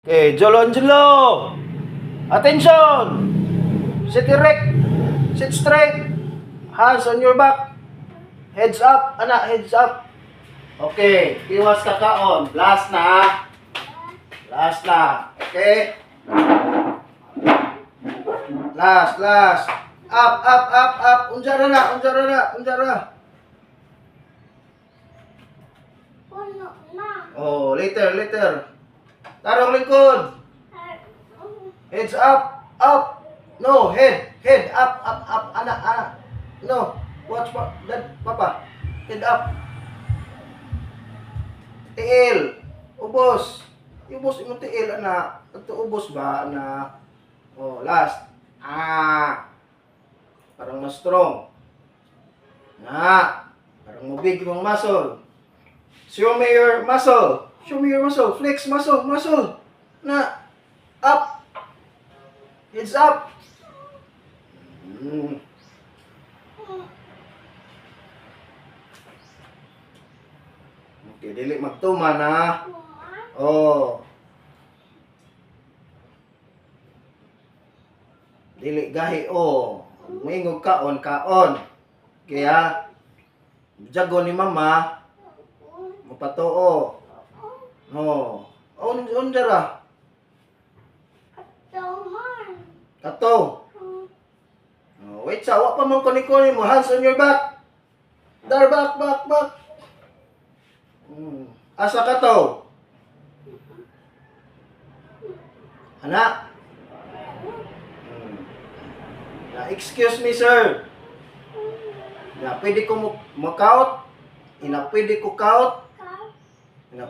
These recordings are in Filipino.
Okay, Jolo. Attention! Sit erect. Sit straight. Hands on your back. Heads up, anak, heads up. Okay, iwas kakaon. Last na, ha? Last na. Okay? Last. Up. Unjara na. Oh, later. Tarong lingkod. Heads up. No, head up. Anak. No, watch dad, papa. Head up. Tiil. Ubos imong tiil, anak. Ito ubos ba, anak? Oh, last. Parang mas strong. Parang mabig yung muscle. Show me your muscle. Flex muscle. Up. Heads up. Okay, dili magtuman, ha. Oh. Dili gahi, oh. Moingog kaon. Kaya jago ni mama. Mapatuo. Oh. Unjara. Kato. Oh, wait, sawa pa mong kunikuni mo. Hands on your back. Dar, back. Asa ka to? Anak. Excuse me, sir. Pwede ko count?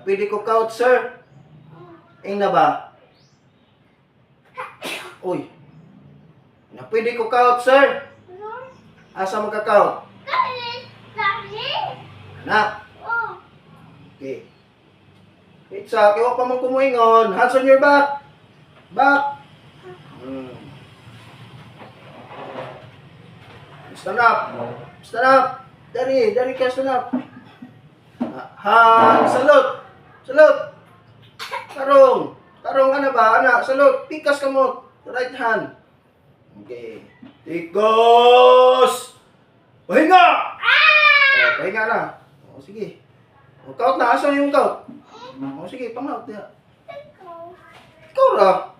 Pwede ko count, sir? Na ba? Uy. Pwede ko count, sir? Asa magka-count? Anak. Okay. Pizza, kiwa pa mong kumuingon. Hands on your back. Stand up. Dari ka, stand up. Salute. Tarong ano ba, anak? Salute. Pikas ka mo. Right hand. Okay. Tikos! Pahinga! Pahinga na. Sige. Count na. Asan yung count? Sige, pang-out niya. Ikaw ra.